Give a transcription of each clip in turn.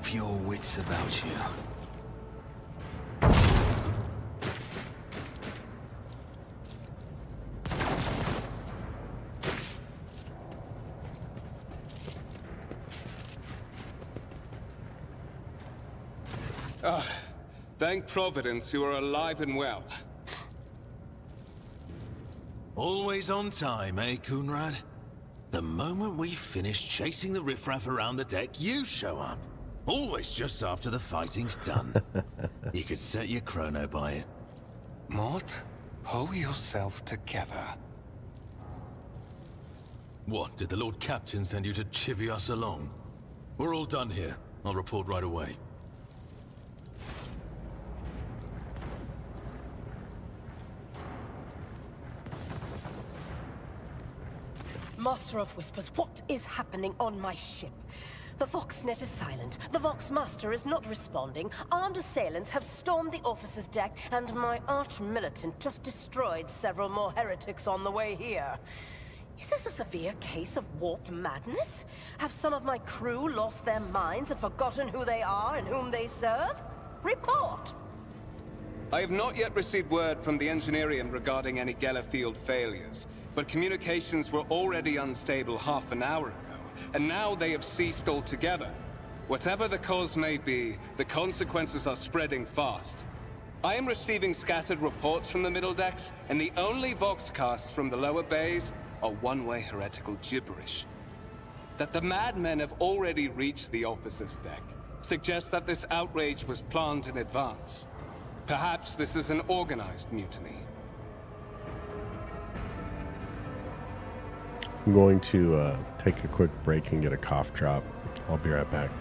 Keep your wits about you. Thank Providence you are alive and well. Always on time, eh, Coonrad? The moment we finish chasing the riffraff around the deck, you show up. Always just after the fighting's done. You could set your chrono by it. Mort, pull yourself together. What, did the Lord Captain send you to chivvy us along? We're all done here. I'll report right away. Master of Whispers, what is happening on my ship? The Voxnet is silent. The Voxmaster is not responding. Armed assailants have stormed the officer's deck, and my arch-militant just destroyed several more heretics on the way here. Is this a severe case of warped madness? Have some of my crew lost their minds and forgotten who they are and whom they serve? Report! I have not yet received word from the Engineering regarding any Gellerfield failures, but communications were already unstable half an hour ago, and now they have ceased altogether. Whatever the cause may be, the consequences are spreading fast. I am receiving scattered reports from the middle decks, and the only Voxcasts from the lower bays are one-way heretical gibberish. That the madmen have already reached the officer's deck suggests that this outrage was planned in advance. Perhaps this is an organized mutiny. I'm going to take a quick break and get a cough drop. I'll be right back.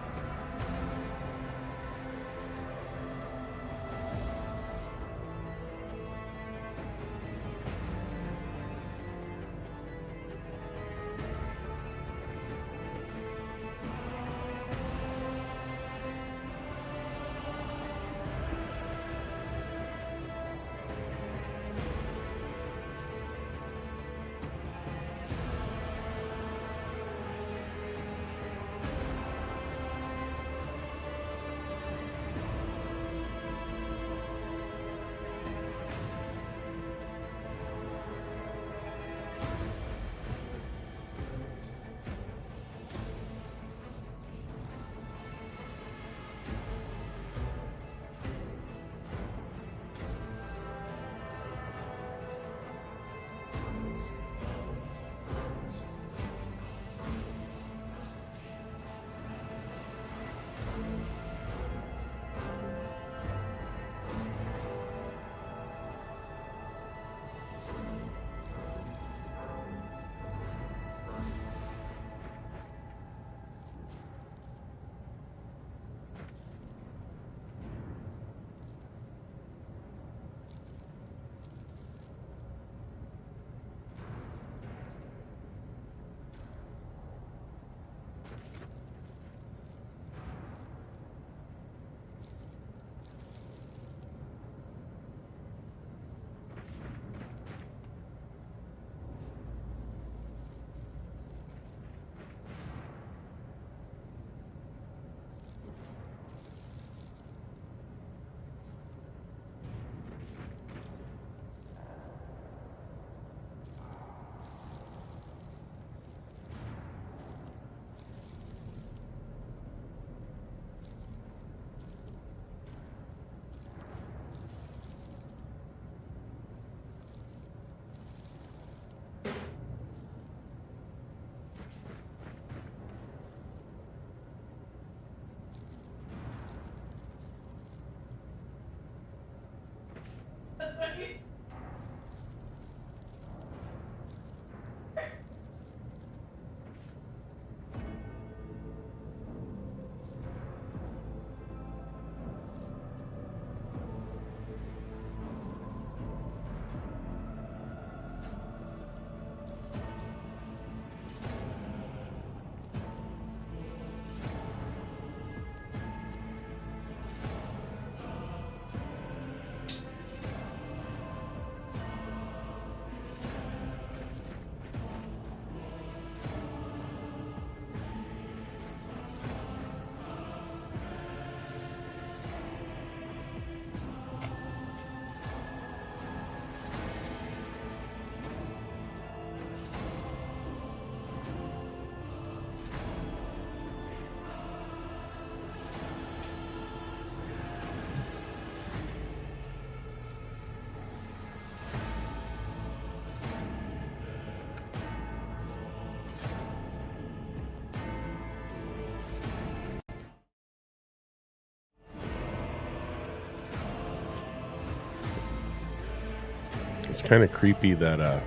It's kind of creepy that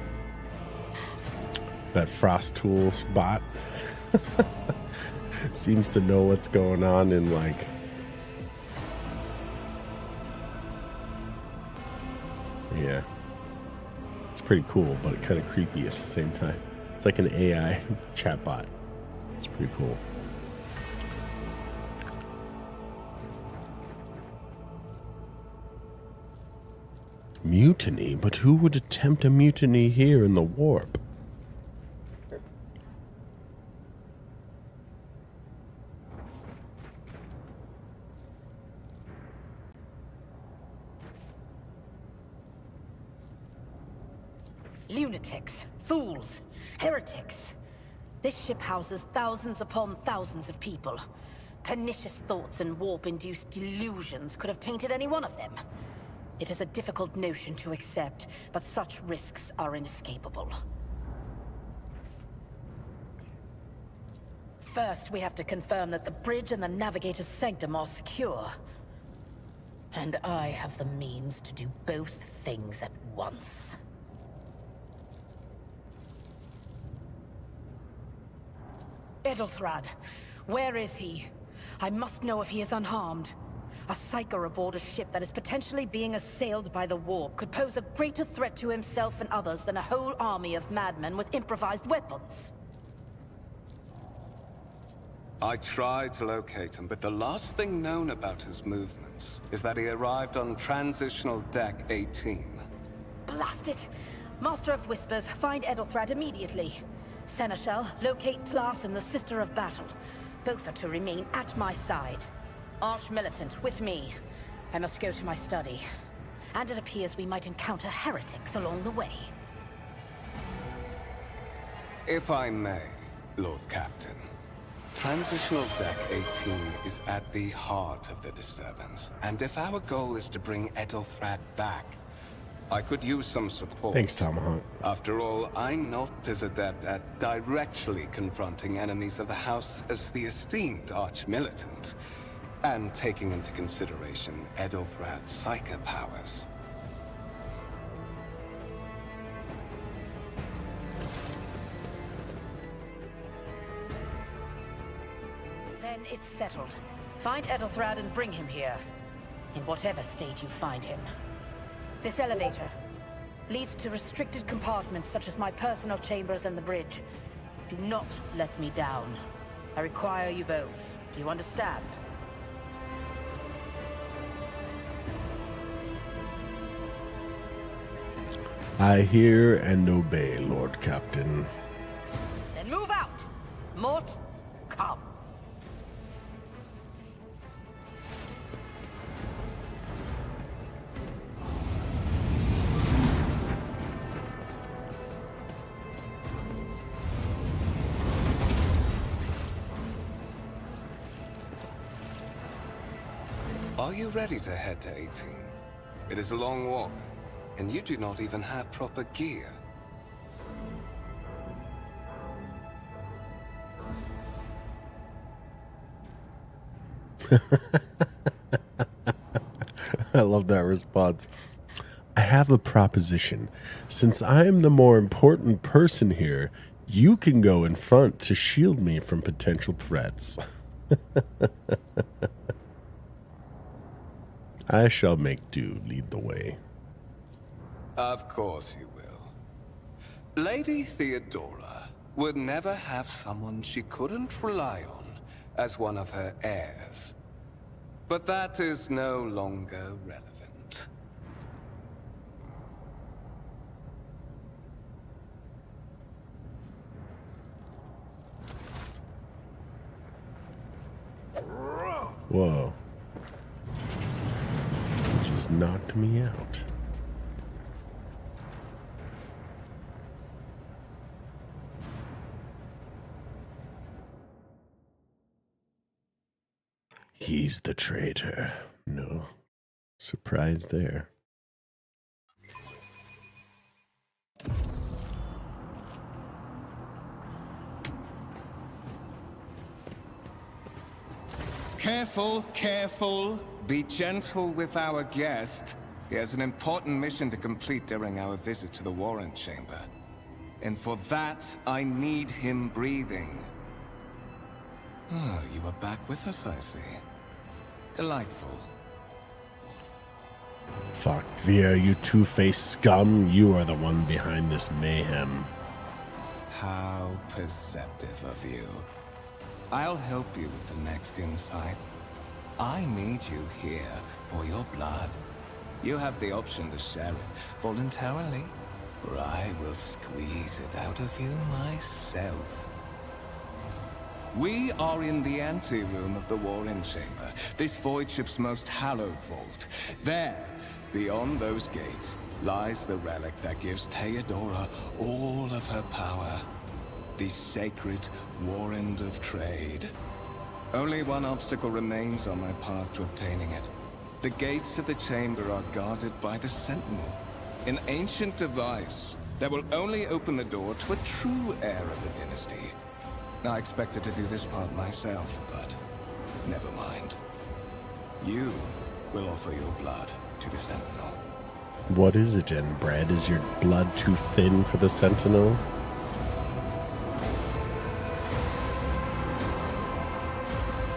that Frost Tools bot seems to know what's going on in like yeah. It's pretty cool, but kind of creepy at the same time. It's like an AI chatbot. It's pretty cool. Mutiny? But who would attempt a mutiny here in the warp? Lunatics, fools, heretics. This ship houses thousands upon thousands of people. Pernicious thoughts and warp-induced delusions could have tainted any one of them. It is a difficult notion to accept, but such risks are inescapable. First, we have to confirm that the bridge and the navigator's sanctum are secure. And I have the means to do both things at once. Edelthrad, where is he? I must know if he is unharmed. A psyker aboard a ship that is potentially being assailed by the warp could pose a greater threat to himself and others than a whole army of madmen with improvised weapons. I tried to locate him, but the last thing known about his movements is that he arrived on Transitional Deck 18. Blast it! Master of Whispers, find Edelthrad immediately. Seneschal, locate Tlas and the Sister of Battle. Both are to remain at my side. Arch-militant, with me. I must go to my study. And it appears we might encounter heretics along the way. If I may, Lord Captain. Transitional Deck 18 is at the heart of the disturbance. And if our goal is to bring Edelthrad back, I could use some support. Thanks, Tomahawk. After all, I'm not as adept at directly confronting enemies of the House as the esteemed Arch-militant. And taking into consideration Edelthrad's psychic powers. Then it's settled. Find Edelthrad and bring him here. In whatever state you find him. This elevator leads to restricted compartments such as my personal chambers and the bridge. Do not let me down. I require you both. Do you understand? I hear and obey, Lord Captain. Then move out! Mort, come. Are you ready to head to 18? It is a long walk, and you do not even have proper gear. I love that response. I have a proposition. Since I'm the more important person here, you can go in front to shield me from potential threats. I shall make do lead the way. Of course you will. Lady Theodora would never have someone she couldn't rely on as one of her heirs. But that is no longer relevant. Whoa. Just knocked me out. He's the traitor. No surprise there. Careful, careful. Be gentle with our guest. He has an important mission to complete during our visit to the Warrant Chamber. And for that, I need him breathing. Oh, you are back with us, I see. Delightful. Fuck, Veer, you two-faced scum. You are the one behind this mayhem. How perceptive of you. I'll help you with the next insight. I need you here for your blood. You have the option to share it voluntarily, or I will squeeze it out of you myself. We are in the anteroom of the Warrant Chamber, this void ship's most hallowed vault. There, beyond those gates, lies the relic that gives Theodora all of her power. The sacred Warrant of Trade. Only one obstacle remains on my path to obtaining it. The gates of the chamber are guarded by the Sentinel, an ancient device that will only open the door to a true heir of the dynasty. I expected to do this part myself, but never mind. You will offer your blood to the Sentinel. What is it, inbred? Is your blood too thin for the Sentinel?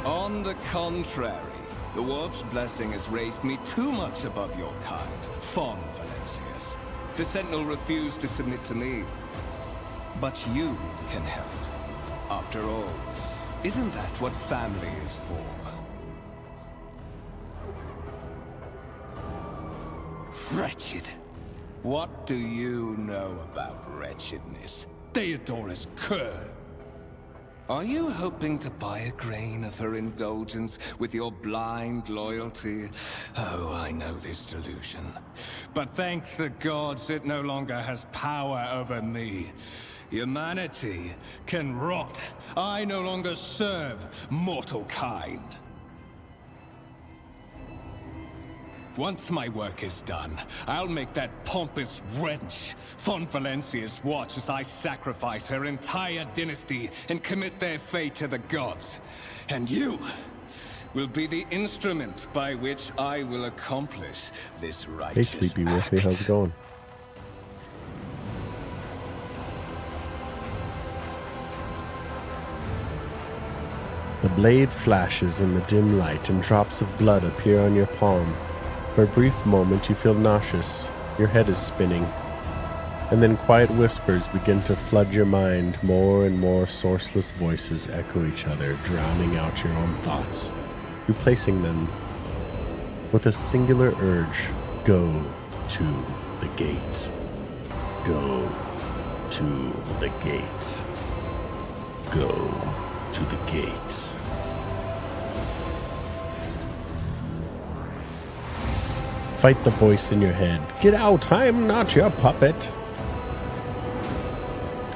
On the contrary, the Warp's blessing has raised me too much above your kind, Fon Valencius. The Sentinel refused to submit to me. But you can help. After all, isn't that what family is for? Wretched. What do you know about wretchedness? Theodora's cur. Are you hoping to buy a grain of her indulgence with your blind loyalty? Oh, I know this delusion. But thank the gods it no longer has power over me. Humanity can rot. I no longer serve mortal kind. Once my work is done, I'll make that pompous wench Fon Valencius watch as I sacrifice her entire dynasty and commit their fate to the gods. And you will be the instrument by which I will accomplish this Hey, righteous Sleepy act. Wolfie, how's it going? The blade flashes in the dim light and drops of blood appear on your palm. For a brief moment you feel nauseous, your head is spinning, and then quiet whispers begin to flood your mind. More and more sourceless voices echo each other, drowning out your own thoughts, replacing them with a singular urge: go to the gate. Go to the gate. Go to the gate. Fight the voice in your head. Get out, I am not your puppet.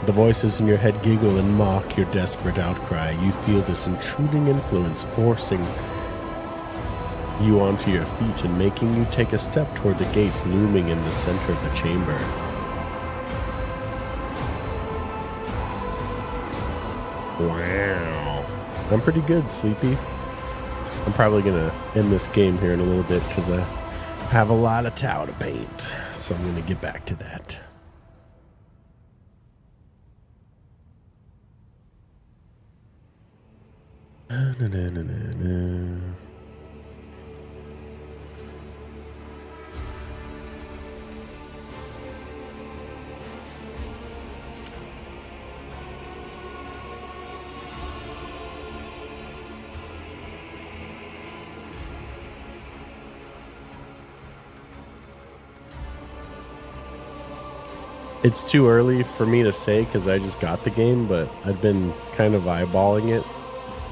The voices in your head giggle and mock your desperate outcry. You feel this intruding influence forcing you onto your feet and making you take a step toward the gates looming in the center of the chamber. Wow. I'm pretty good, Sleepy. I'm probably going to end this game here in a little bit because I have a lot of towel to paint. So I'm going to get back to that. It's too early for me to say because I just got the game, but I've been kind of eyeballing it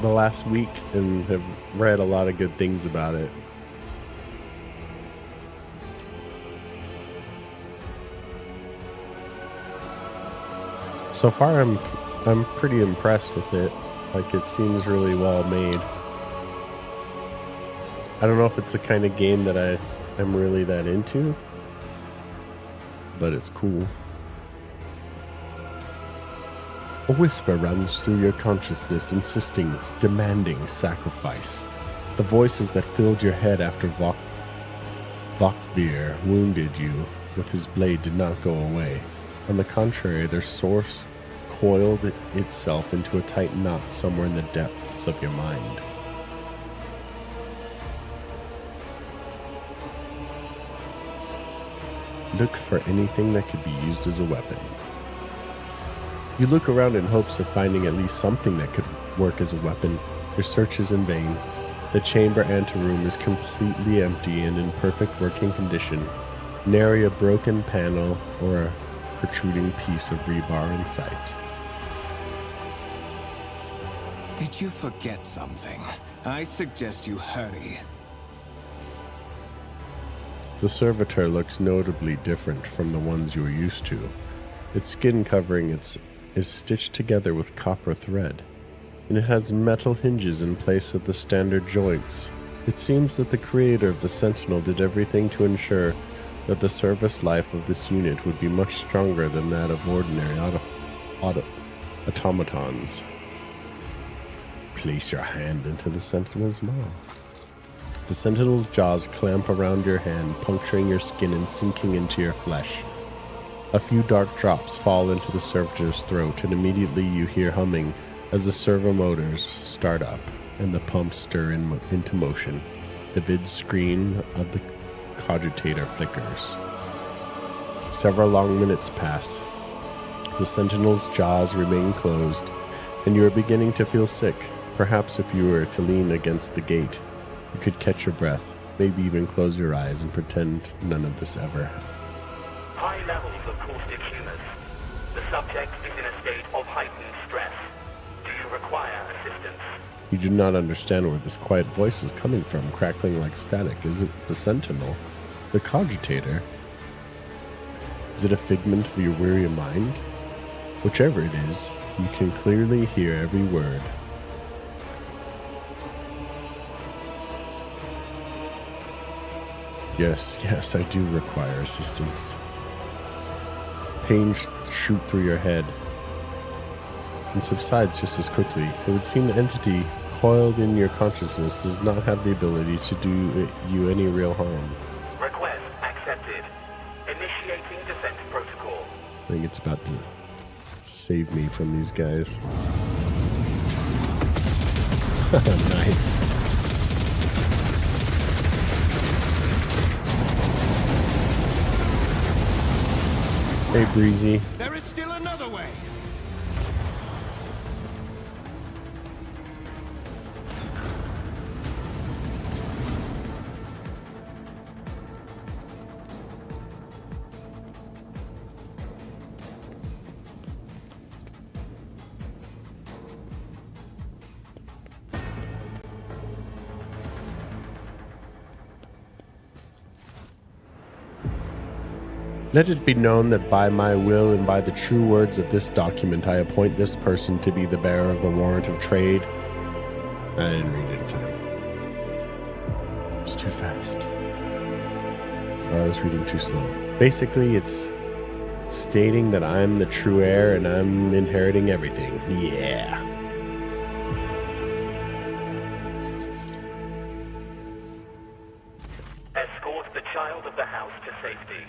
the last week and have read a lot of good things about it. So far, I'm pretty impressed with it. Like, it seems really well made. I don't know if it's the kind of game that I'm really that into, but it's cool. A whisper runs through your consciousness, insisting, demanding sacrifice. The voices that filled your head after Bokvir wounded you with his blade did not go away. On the contrary, their source coiled itself into a tight knot somewhere in the depths of your mind. Look for anything that could be used as a weapon. You look around in hopes of finding at least something that could work as a weapon. Your search is in vain. The chamber anteroom is completely empty and in perfect working condition. Nary a broken panel or a protruding piece of rebar in sight. Did you forget something? I suggest you hurry. The servitor looks notably different from the ones you are used to. Its skin covering is stitched together with copper thread, and it has metal hinges in place of the standard joints. It seems that the creator of the Sentinel did everything to ensure that the service life of this unit would be much stronger than that of ordinary automatons. Place your hand into the Sentinel's maw. The Sentinel's jaws clamp around your hand, puncturing your skin and sinking into your flesh. A few dark drops fall into the servitor's throat, and immediately you hear humming as the servo motors start up and the pumps stir into motion. The vid screen of the cogitator flickers. Several long minutes pass. The Sentinel's jaws remain closed, and you are beginning to feel sick. Perhaps if you were to lean against the gate, you could catch your breath, maybe even close your eyes and pretend none of this ever. High levels of caustic humus. The subject is in a state of heightened stress. Do you require assistance? You do not understand where this quiet voice is coming from, crackling like static. Is it the Sentinel? The cogitator? Is it a figment of your weary mind? Whichever it is, you can clearly hear every word. Yes, I do require assistance. Pain shoot through your head and subsides just as quickly. It would seem the entity coiled in your consciousness does not have the ability to do you any real harm. Request accepted. Initiating defense protocol. I think it's about to save me from these guys. Nice. Hey, Breezy. There is still another way. Let it be known that by my will and by the true words of this document, I appoint this person to be the bearer of the warrant of trade. I didn't read it in time. It was too fast. Or I was reading too slow. Basically, it's stating that I'm the true heir and I'm inheriting everything. Yeah. Escort the child of the house to safety.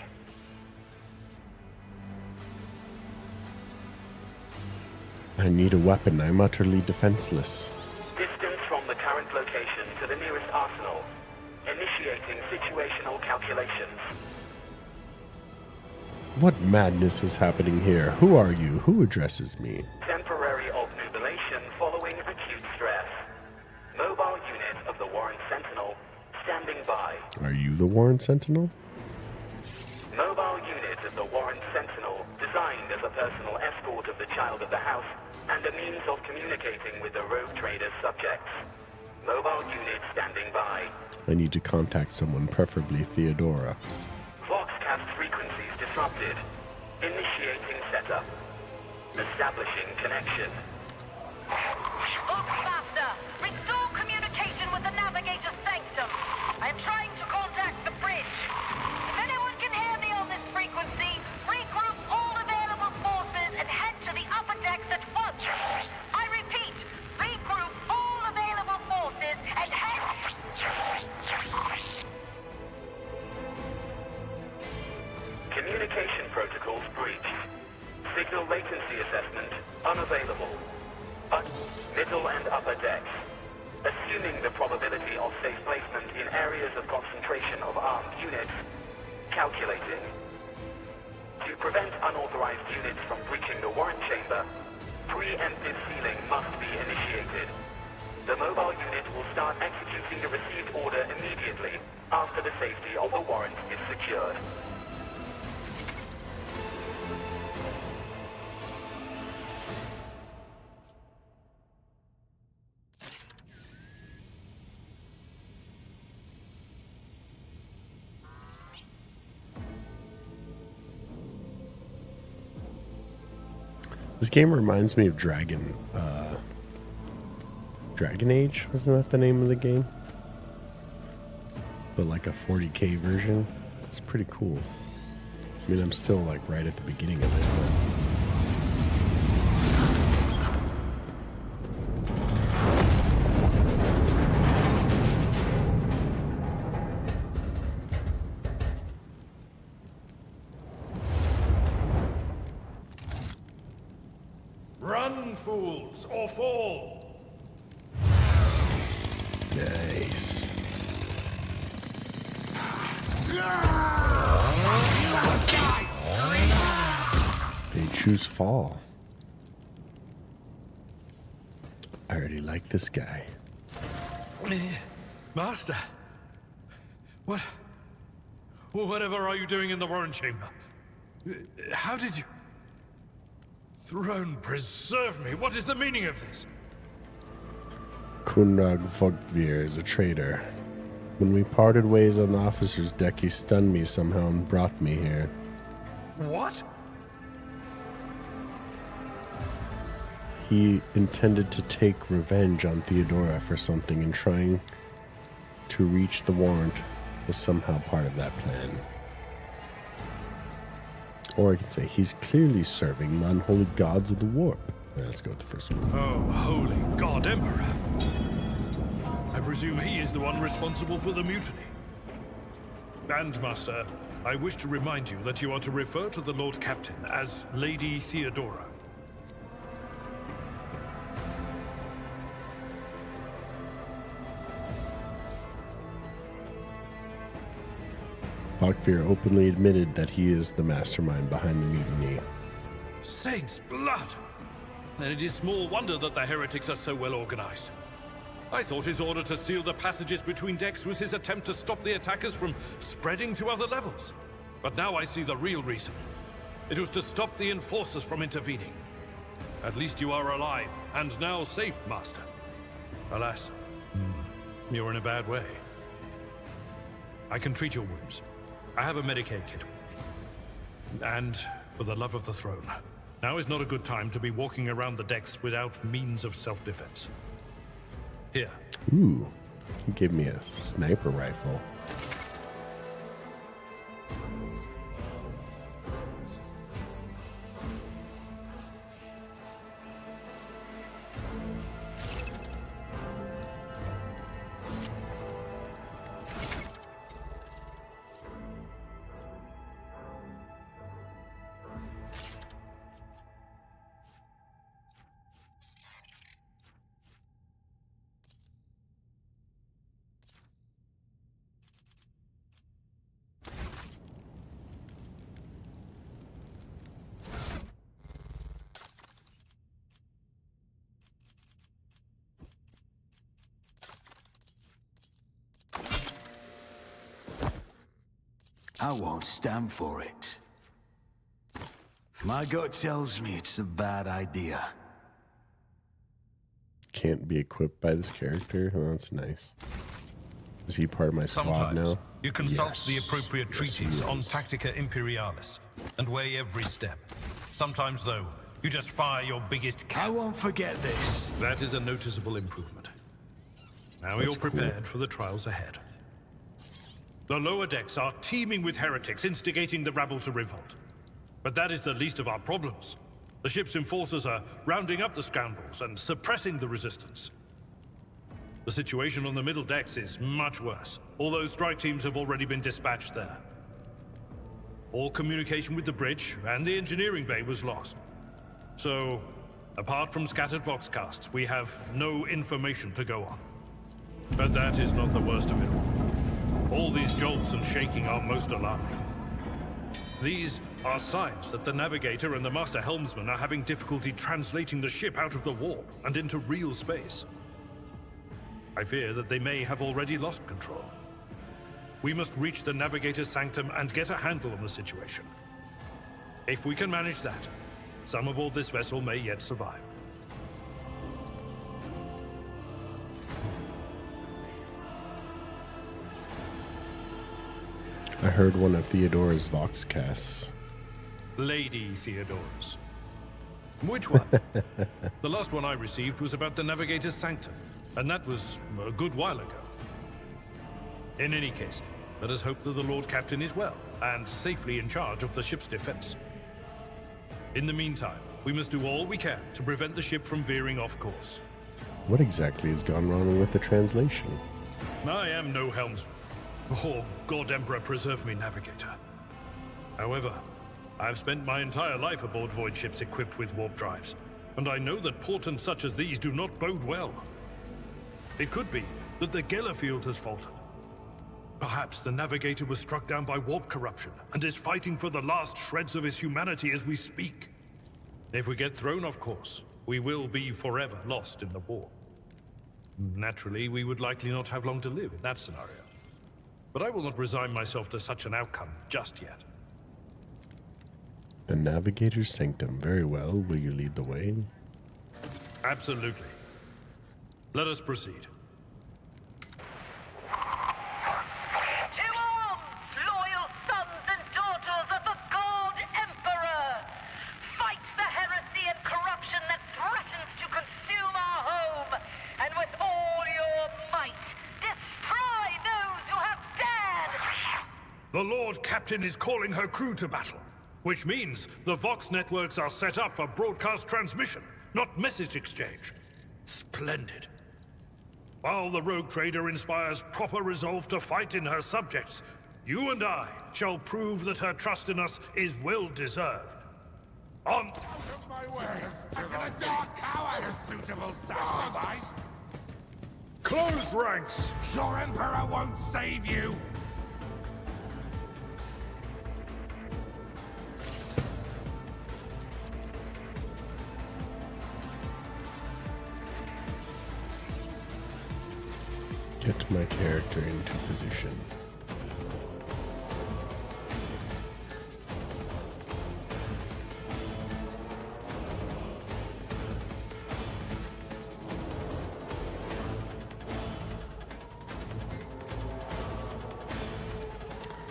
I need a weapon. I'm utterly defenseless. Distance from the current location to the nearest arsenal. Initiating situational calculations. What madness is happening here? Who are you? Who addresses me? Temporary obnubilation following acute stress. Mobile unit of the Warren Sentinel standing by. Are you the Warren Sentinel? Mobile unit of the Warren Sentinel designed as a personal escort of the child of the house and a means of communicating with the rogue trader's subjects. Mobile unit standing by. I need to contact someone, preferably Theodora. Voxcast frequencies disrupted. Initiating setup. Establishing connection. Bookmaster, restore communication with the navigator's sanctum. I am trying to contact the bridge. If anyone can hear me on this frequency, regroup all available forces and head to the upper decks at once. I repeat, regroup all available forces and head... Communication protocols breached. Signal latency assessment unavailable. Middle and upper decks. Assuming the probability of safe placement in areas of concentration of armed units. Calculating. To prevent unauthorized units from breaching the warrant chamber, preemptive sealing must be initiated. The mobile unit will start executing the received order immediately after the safety of the warrant is secured. This game reminds me of Dragon Age, wasn't that the name of the game? But like a 40K version. It's pretty cool. I mean, I'm still like right at the beginning of it. Run, fools, or fall! Nice. They choose fall. I already like this guy. Master! Whatever are you doing in the warrant chamber? How did you... Throne preserve me! What is the meaning of this? Kunrag Vogtvir is a traitor. When we parted ways on the officer's deck, he stunned me somehow and brought me here. What? He intended to take revenge on Theodora for something, and trying to reach the warrant was somehow part of that plan. Or I could say he's clearly serving the unholy gods of the warp. Let's go with the first one. Oh, holy God Emperor! I presume he is the one responsible for the mutiny. And, Master, I wish to remind you that you are to refer to the Lord Captain as Lady Theodora. Vogtvir openly admitted that he is the mastermind behind the mutiny. Saint's blood! Then it is small wonder that the heretics are so well organized. I thought his order to seal the passages between decks was his attempt to stop the attackers from spreading to other levels. But now I see the real reason. It was to stop the enforcers from intervening. At least you are alive, and now safe, Master. Alas, you're in a bad way. I can treat your wounds. I have a Medicaid kit with me. And, for the love of the throne, now is not a good time to be walking around the decks without means of self-defense. Here. Ooh, he gave me a sniper rifle. I won't stand for it. My gut tells me it's a bad idea. Can't be equipped by this character. Oh, that's nice. Is he part of my squad Sometimes now? you consult Yes. the appropriate Yes, he treaties on is. Tactica Imperialis and weigh every step. Sometimes, though, you just fire your biggest I won't forget this. That is a noticeable improvement. Now That's you're prepared for the trials ahead. The lower decks are teeming with heretics instigating the rabble to revolt. But that is the least of our problems. The ship's enforcers are rounding up the scoundrels and suppressing the resistance. The situation on the middle decks is much worse, although strike teams have already been dispatched there. all communication with the bridge and the engineering bay was lost. So, apart from scattered voxcasts, we have no information to go on. But that is not the worst of it all. All these jolts and shaking are most alarming. These are signs that the navigator and the master helmsman are having difficulty translating the ship out of the warp and into real space. I fear that they may have already lost control. We must reach the navigator's sanctum and get a handle on the situation. If we can manage that, some aboard this vessel may yet survive. I heard one of Theodora's voxcasts. Lady Theodora's. Which one? The last one I received was about the navigator's sanctum, and that was a good while ago. In any case, let us hope that the Lord Captain is well, and safely in charge of the ship's defense. In the meantime, we must do all we can to prevent the ship from veering off course. What exactly has gone wrong with the translation? I am no helmsman. Oh, God Emperor preserve me, navigator. However, I've spent my entire life aboard void ships equipped with warp drives, and I know that portents such as these do not bode well. It could be that the Geller field has faltered. Perhaps the navigator was struck down by warp corruption and is fighting for the last shreds of his humanity as we speak. If we get thrown off course, we will be forever lost in the war. Naturally, we would likely not have long to live in that scenario. But I will not resign myself to such an outcome just yet. The navigator's sanctum. Very well. Will you lead the way? Absolutely. Let us proceed. To arms, loyal sons and daughters of the God Emperor! Fight the heresy and corruption that threatens to consume our home, and with all your might, destroy those who have dared! The Lord Captain is calling her crew to battle, which means the Vox networks are set up for broadcast transmission, not message exchange. Splendid. While the rogue trader inspires proper resolve to fight in her subjects, you and I shall prove that her trust in us is well deserved. On! Out of my way! As in a dark coward, a suitable sacrifice! Close ranks! Your Emperor won't save you! Get my character into position.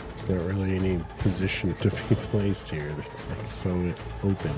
There's not really any position to be placed here. That's like so open.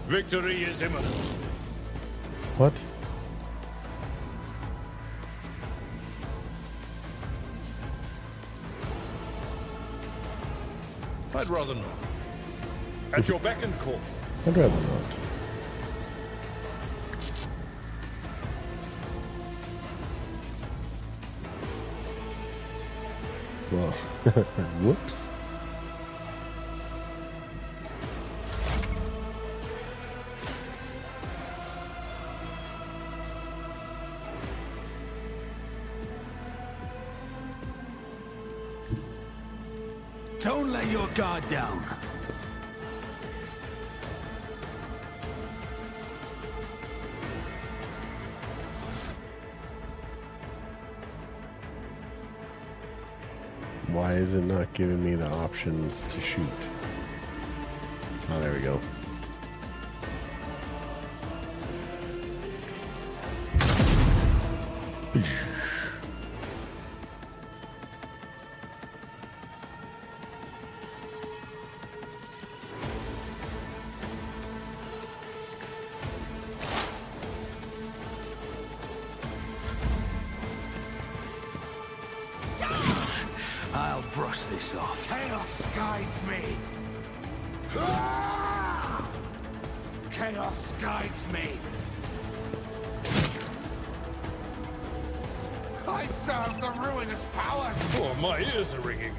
Victory is imminent. What? I'd rather not. At your beck and call. I'd rather not. Well, whoops. Don't let your guard down. Why is it not giving me the options to shoot? Oh, there we go. I'll brush this off. Chaos guides me. Ah! Chaos guides me. I serve the ruinous powers. Oh, my ears are ringing.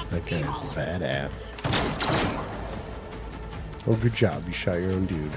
That guy's badass. Oh, good job. You shot your own dude.